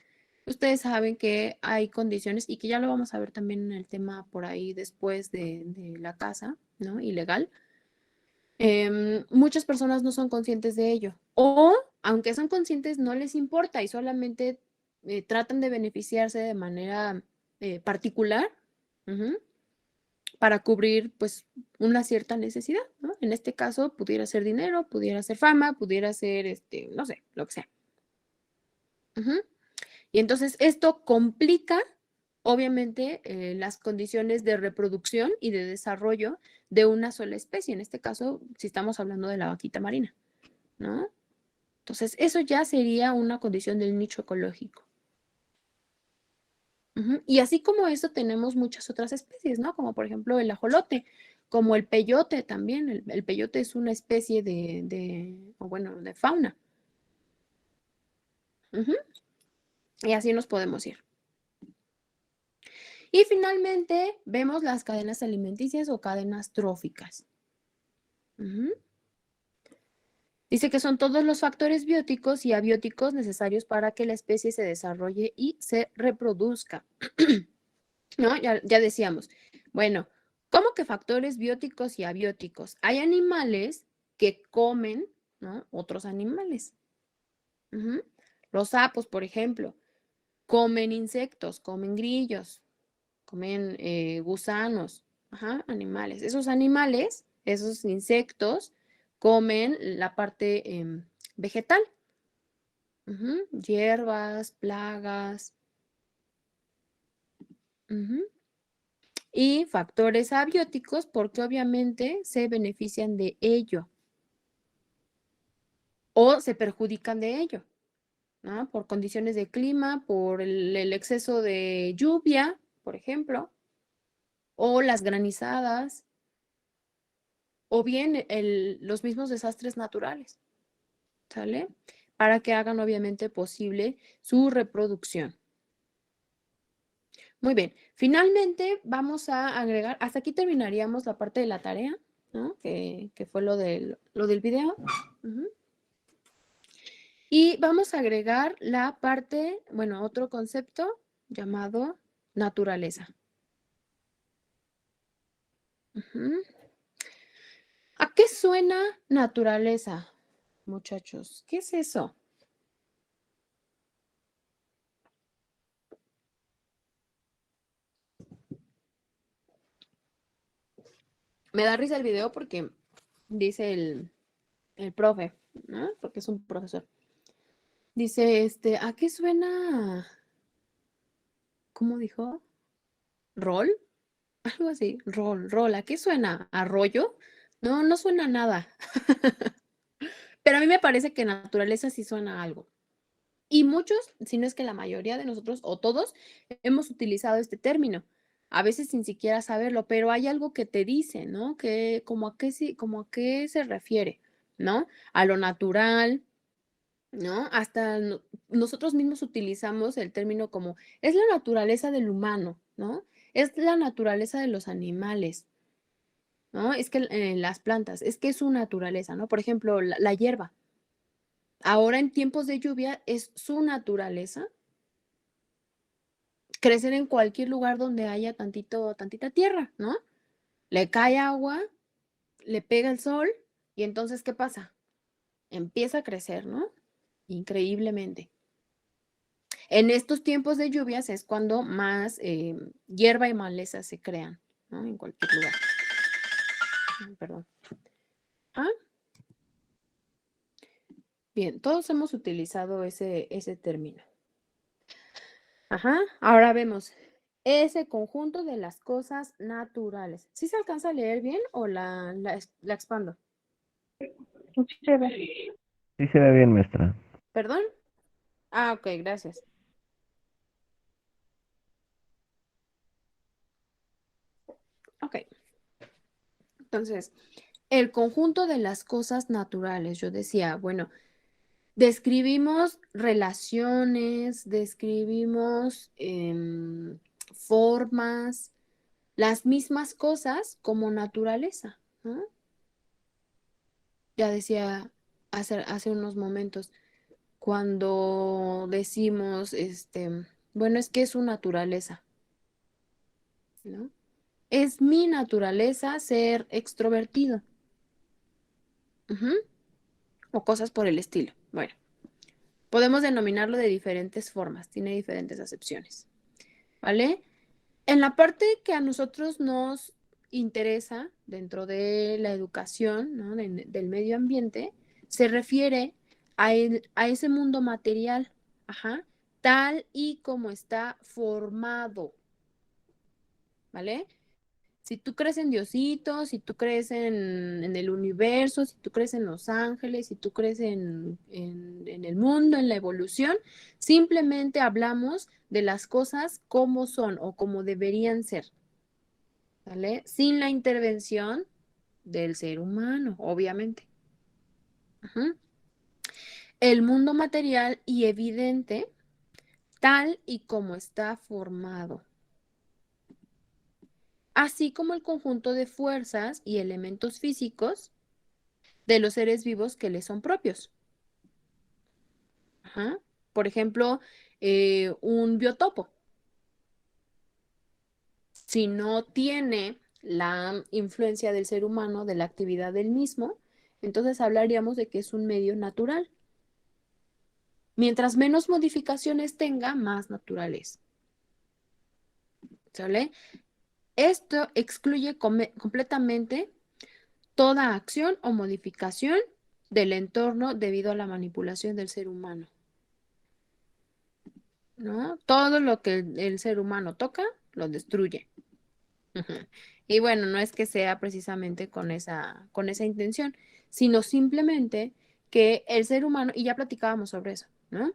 ustedes saben que hay condiciones y que ya lo vamos a ver también en el tema por ahí después de la caza, ¿no? Ilegal. Muchas personas no son conscientes de ello o aunque son conscientes no les importa y solamente tratan de beneficiarse de manera particular, ujú, para cubrir pues una cierta necesidad, ¿no? En este caso pudiera ser dinero, pudiera ser fama, pudiera ser, no sé, lo que sea. Ujú. Y entonces esto complica, obviamente, las condiciones de reproducción y de desarrollo de una sola especie. En este caso, si estamos hablando de la vaquita marina, ¿no? Entonces, eso ya sería una condición del nicho ecológico. Ujú. Y así como eso, tenemos muchas otras especies, ¿no? Como por ejemplo el ajolote, como el peyote también. El peyote es una especie o bueno, de fauna. Ujú. Y así nos podemos ir. Y finalmente vemos las cadenas alimenticias o cadenas tróficas. Ujú. Dice que son todos los factores bióticos y abióticos necesarios para que la especie se desarrolle y se reproduzca. ¿No? Ya decíamos, bueno, ¿cómo que factores bióticos y abióticos? Hay animales que comen, ¿no? Otros animales. Ujú. Los sapos, por ejemplo, comen insectos, comen grillos, comen gusanos, animales. Esos animales, esos insectos, comen la parte vegetal, ujú, hierbas, plagas, ujú, y factores abióticos porque obviamente se benefician de ello o se perjudican de ello, ¿no? Por condiciones de clima, por el exceso de lluvia, por ejemplo, o las granizadas, o bien los mismos desastres naturales, ¿sale? Para que hagan obviamente posible su reproducción. Muy bien, finalmente vamos a agregar, hasta aquí terminaríamos la parte de la tarea, ¿no? Que fue lo del video. Ujú. Y vamos a agregar la parte, bueno, otro concepto llamado naturaleza. Ujú. ¿A qué suena naturaleza, muchachos? ¿Qué es eso? Me da risa el video porque dice el profe, ¿no? Porque es un profesor. Dice, ¿a qué suena? ¿Cómo dijo? ¿Rol? Algo así, rol. ¿A qué suena? ¿Arroyo? No, no suena a nada. Pero a mí me parece que naturaleza sí suena a algo. Y muchos, si no es que la mayoría de nosotros o todos, hemos utilizado este término. a veces sin siquiera saberlo, pero hay algo que te dice, ¿no? Que como a qué, como a qué se refiere, ¿no? A lo natural, ¿no? Hasta nosotros mismos utilizamos el término como es la naturaleza del humano, ¿no? Es la naturaleza de los animales, ¿no? Es que las plantas, es que es su naturaleza, ¿no? Por ejemplo, la hierba. Ahora en tiempos de lluvia es su naturaleza crecer en cualquier lugar donde haya tantita tierra, ¿no? Le cae agua, le pega el sol y entonces, ¿qué pasa? Empieza a crecer, ¿no? Increíblemente. En estos tiempos de lluvias es cuando más hierba y maleza se crean, ¿no? En cualquier lugar. Perdón. Ah, bien, todos hemos utilizado ese término. Ajá, ahora vemos ese conjunto de las cosas naturales. ¿Sí se alcanza a leer bien o la expando? Sí se ve. Sí se ve bien, maestra. ¿Perdón? Ah, ok, gracias. Ok. Entonces, el conjunto de las cosas naturales, yo decía, bueno, describimos relaciones, describimos formas, las mismas cosas como naturaleza, ¿no? Ya decía hace unos momentos, cuando decimos, bueno, es que es su naturaleza, ¿no? Es mi naturaleza ser extrovertido. Ujú. O cosas por el estilo. Bueno, podemos denominarlo de diferentes formas, tiene diferentes acepciones, ¿vale? En la parte que a nosotros nos interesa dentro de la educación, ¿no? Del medio ambiente, se refiere a ese mundo material, ajá, tal y como está formado, ¿vale? Si tú crees en Diosito, si tú crees en el universo, si tú crees en los ángeles, si tú crees en el mundo, en la evolución, simplemente hablamos de las cosas como son o como deberían ser, ¿vale? Sin la intervención del ser humano, obviamente. Ujú. El mundo material y evidente, tal y como está formado, así como el conjunto de fuerzas y elementos físicos de los seres vivos que les son propios. Ajá. Por ejemplo, un biotopo. Si no tiene la influencia del ser humano, de la actividad del mismo, entonces hablaríamos de que es un medio natural. Mientras menos modificaciones tenga, más natural es. ¿Sale? Esto excluye completamente toda acción o modificación del entorno debido a la manipulación del ser humano, ¿no? Todo lo que el ser humano toca, lo destruye. Ujú. Y bueno, no es que sea precisamente con esa intención, sino simplemente que el ser humano, y ya platicábamos sobre eso, ¿no?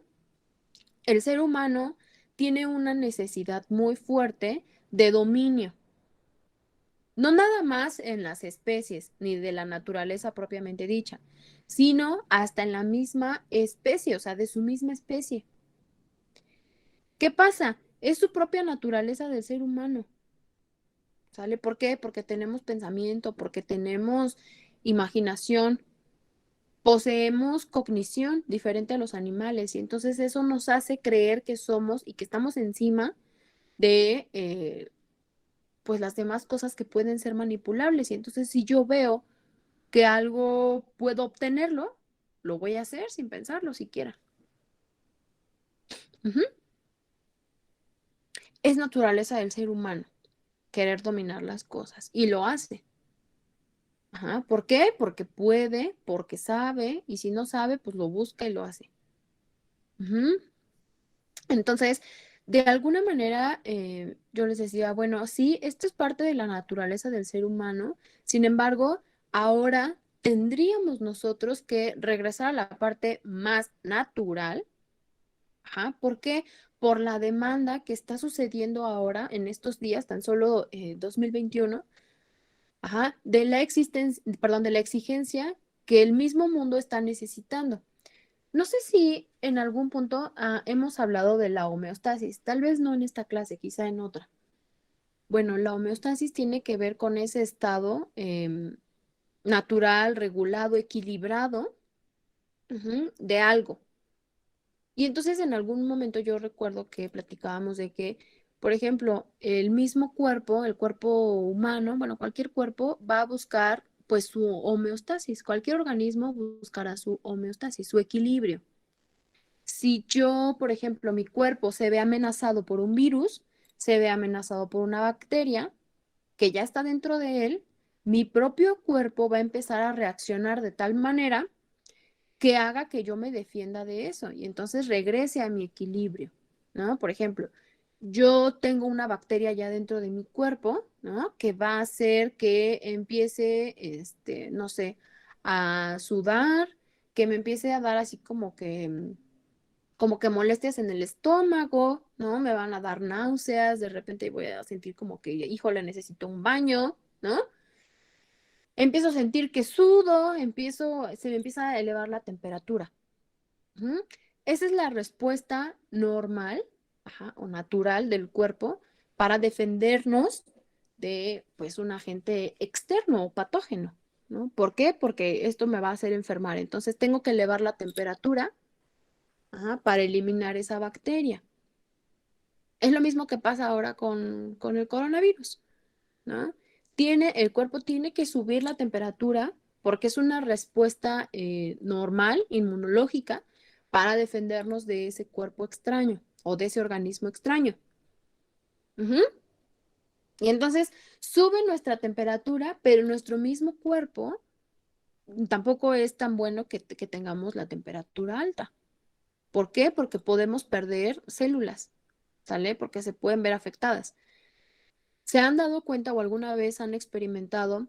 El ser humano tiene una necesidad muy fuerte de dominio, no nada más en las especies ni de la naturaleza propiamente dicha, sino hasta en la misma especie, o sea, de su misma especie. ¿Qué pasa? Es su propia naturaleza del ser humano. ¿Sale? ¿Por qué? Porque tenemos pensamiento, porque tenemos imaginación, poseemos cognición diferente a los animales y entonces eso nos hace creer que somos y que estamos encima de pues las demás cosas que pueden ser manipulables y entonces si yo veo que algo puedo obtenerlo, lo voy a hacer sin pensarlo siquiera. Ujú. Es naturaleza del ser humano querer dominar las cosas y lo hace. Ajá. ¿Por qué? Porque puede, porque sabe, y si no sabe, pues lo busca y lo hace. Ujú. Entonces, de alguna manera, yo les decía, bueno, sí, esto es parte de la naturaleza del ser humano, sin embargo, ahora tendríamos nosotros que regresar a la parte más natural, Ajá, ¿por qué? Por la demanda que está sucediendo ahora en estos días, tan solo 2021, ajá, de la existencia, perdón, de la exigencia que el mismo mundo está necesitando. No sé si en algún punto hemos hablado de la homeostasis, tal vez no en esta clase, quizá en otra. Bueno, la homeostasis tiene que ver con ese estado natural, regulado, equilibrado, de algo. Y entonces en algún momento yo recuerdo que platicábamos de que, por ejemplo, el mismo cuerpo, el cuerpo humano, bueno, cualquier cuerpo va a buscar pues su homeostasis. Cualquier organismo buscará su homeostasis, su equilibrio. Si yo, por ejemplo, mi cuerpo se ve amenazado por un virus, se ve amenazado por una bacteria que ya está dentro de él, mi propio cuerpo va a empezar a reaccionar de tal manera que haga que yo me defienda de eso y entonces regrese a mi equilibrio, ¿no? Por ejemplo, yo tengo una bacteria ya dentro de mi cuerpo, ¿no? Que va a hacer que empiece, no sé, a sudar, que me empiece a dar así como que molestias en el estómago, ¿no? Me van a dar náuseas, de repente voy a sentir como que, híjole, necesito un baño, ¿no? Empiezo a sentir que sudo, se me empieza a elevar la temperatura. Ujú. Esa es la respuesta normal, ajá, o natural del cuerpo para defendernos de, pues, un agente externo o patógeno, ¿no? ¿Por qué? Porque esto me va a hacer enfermar. Entonces tengo que elevar la temperatura, ajá, para eliminar esa bacteria. Es lo mismo que pasa ahora con el coronavirus, ¿no? El cuerpo tiene que subir la temperatura porque es una respuesta normal, inmunológica, para defendernos de ese cuerpo extraño o de ese organismo extraño. Ujú. Y entonces sube nuestra temperatura, pero nuestro mismo cuerpo tampoco es tan bueno que tengamos la temperatura alta. ¿Por qué? Porque podemos perder células, ¿sale? Porque se pueden ver afectadas. ¿Se han dado cuenta o alguna vez han experimentado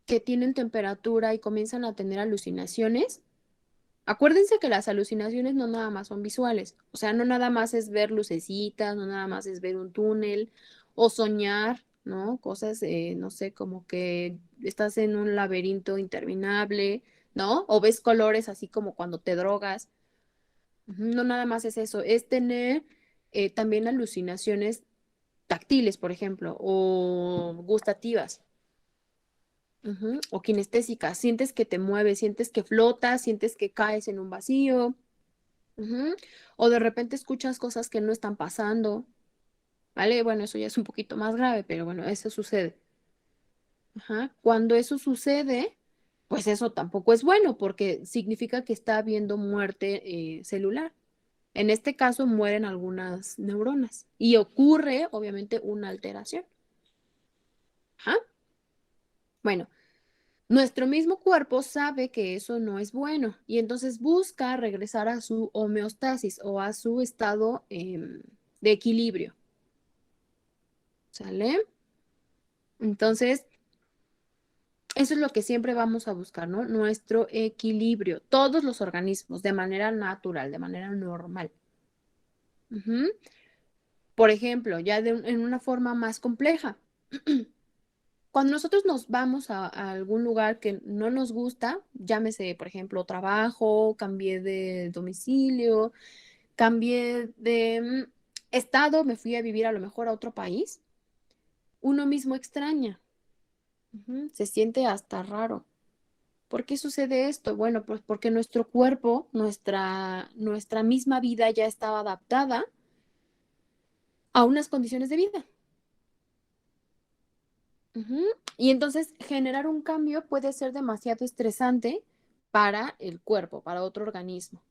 que tienen temperatura y comienzan a tener alucinaciones? Acuérdense que las alucinaciones no nada más son visuales, o sea, no nada más es ver lucecitas, no nada más es ver un túnel o soñar, ¿no? Cosas, no sé, como que estás en un laberinto interminable, ¿no? O ves colores así como cuando te drogas. Ujú. No nada más es eso, es tener también alucinaciones táctiles, por ejemplo, o gustativas. Ujú. O kinestésicas, sientes que te mueves, sientes que flotas, sientes que caes en un vacío. Ujú. O de repente escuchas cosas que no están pasando, ¿vale? Bueno, eso ya es un poquito más grave, pero bueno, eso sucede. Ajá. Cuando eso sucede, pues eso tampoco es bueno porque significa que está habiendo muerte celular. En este caso mueren algunas neuronas y ocurre, obviamente, una alteración. Ajá. Bueno, nuestro mismo cuerpo sabe que eso no es bueno y entonces busca regresar a su homeostasis o a su estado de equilibrio. ¿Sale? Entonces, eso es lo que siempre vamos a buscar, ¿no? Nuestro equilibrio. Todos los organismos, de manera natural, de manera normal. Ujú. Por ejemplo, ya en una forma más compleja. Cuando nosotros nos vamos a algún lugar que no nos gusta, llámese, por ejemplo, trabajo, cambié de domicilio, cambié de estado, me fui a vivir a lo mejor a otro país, uno mismo extraña. Ujú. Se siente hasta raro. ¿Por qué sucede esto? Bueno, pues porque nuestro cuerpo, nuestra misma vida ya estaba adaptada a unas condiciones de vida. Ujú. Y entonces generar un cambio puede ser demasiado estresante para el cuerpo, para otro organismo.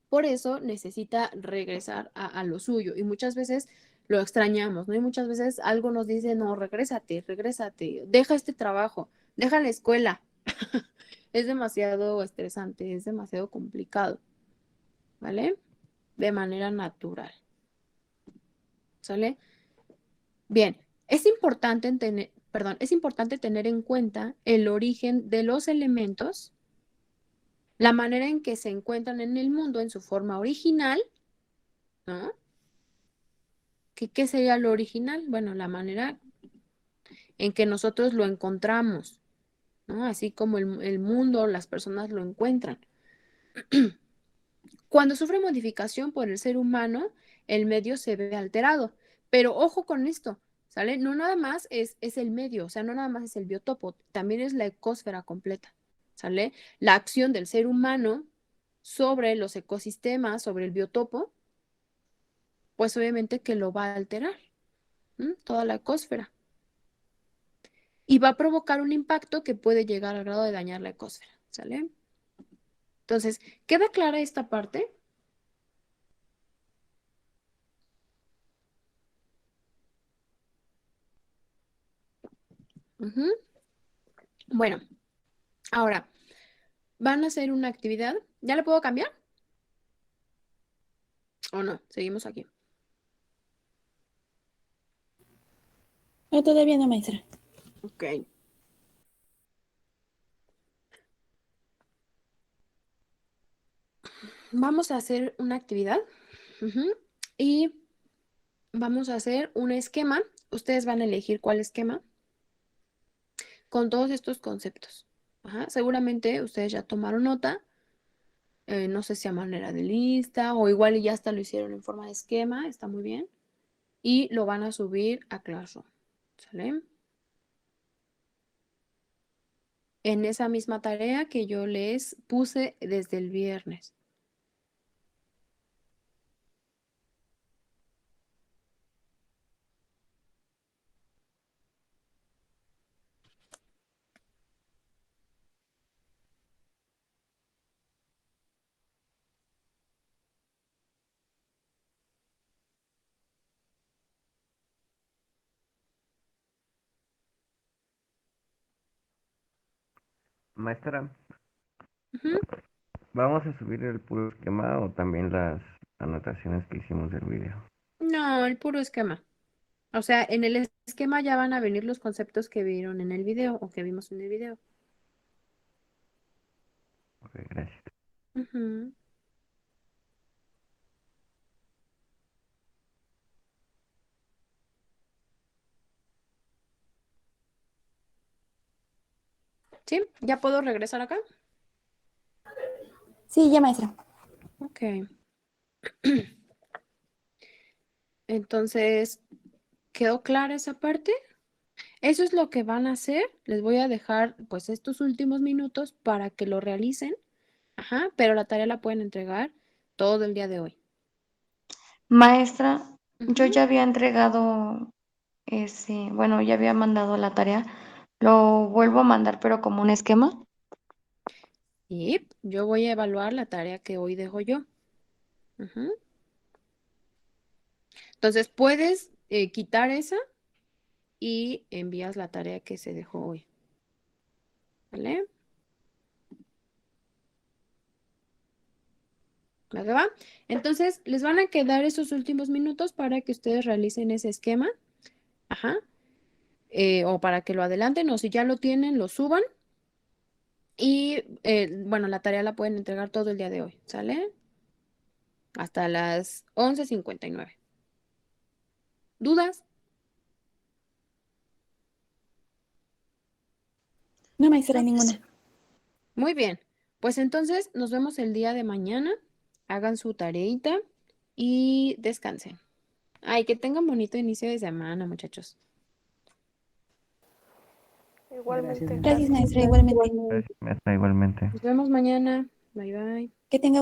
Por eso necesita regresar a lo suyo y muchas veces lo extrañamos, ¿no? Y muchas veces algo nos dice, no, regrésate, deja este trabajo, deja la escuela. Es demasiado estresante, es demasiado complicado, ¿vale? De manera natural, ¿sale? Bien, es importante tener en cuenta el origen de los elementos, la manera en que se encuentran en el mundo en su forma original, ¿no? ¿Qué sería lo original? Bueno, la manera en que nosotros lo encontramos, ¿no? Así como el mundo, las personas lo encuentran. Cuando sufre modificación por el ser humano, el medio se ve alterado. Pero ojo con esto, ¿sale? No nada más es el medio, o sea, no nada más es el biotopo, también es la ecosfera completa, ¿sale? La acción del ser humano sobre los ecosistemas, sobre el biotopo, pues obviamente que lo va a alterar, toda la ecosfera. Y va a provocar un impacto que puede llegar al grado de dañar la ecosfera, ¿sale? Entonces, ¿queda clara esta parte? Ujú. Bueno, ahora, van a hacer una actividad. ¿Ya le puedo cambiar? ¿O no? Seguimos aquí. No, todavía no, maestra. Ok. Vamos a hacer una actividad. Ujú. Y vamos a hacer un esquema. Ustedes van a elegir cuál esquema con todos estos conceptos. Ajá. Seguramente ustedes ya tomaron nota. No sé si a manera de lista o igual y ya hasta lo hicieron en forma de esquema. Está muy bien. Y lo van a subir a Classroom. ¿Sale? En esa misma tarea que yo les puse desde el viernes. Maestra, Ujú. ¿vamos a subir el puro esquema o también las anotaciones que hicimos del video? No, el puro esquema. O sea, en el esquema ya van a venir los conceptos que vieron en el video o que vimos en el video. Ok, gracias. Ujú. ¿Sí? ¿Ya puedo regresar acá? Sí, ya, maestra. Ok. Entonces, ¿quedó clara esa parte? Eso es lo que van a hacer. Les voy a dejar pues estos últimos minutos para que lo realicen. Ajá, pero la tarea la pueden entregar todo el día de hoy. Maestra, yo Ujú. ya había entregado bueno, ya había mandado la tarea. Lo vuelvo a mandar, pero como un esquema. Y yo voy a evaluar la tarea que hoy dejo yo. Ujú. Entonces, puedes quitar esa y envías la tarea que se dejó hoy. ¿Vale? ¿Va que va? Entonces, les van a quedar esos últimos minutos para que ustedes realicen ese esquema. Ajá. O para que lo adelanten, o si ya lo tienen, lo suban. Y bueno, la tarea la pueden entregar todo el día de hoy. ¿Sale? Hasta las 11:59. ¿Dudas? No, maestra, ninguna. Muy bien. Pues entonces nos vemos el día de mañana. Hagan su tareita y descansen. Ay, que tengan bonito inicio de semana, muchachos. Gracias, Igualmente. maestra. Gracias, maestra, igualmente. Gracias, maestra, igualmente. Nos vemos mañana. Bye bye. Que tenga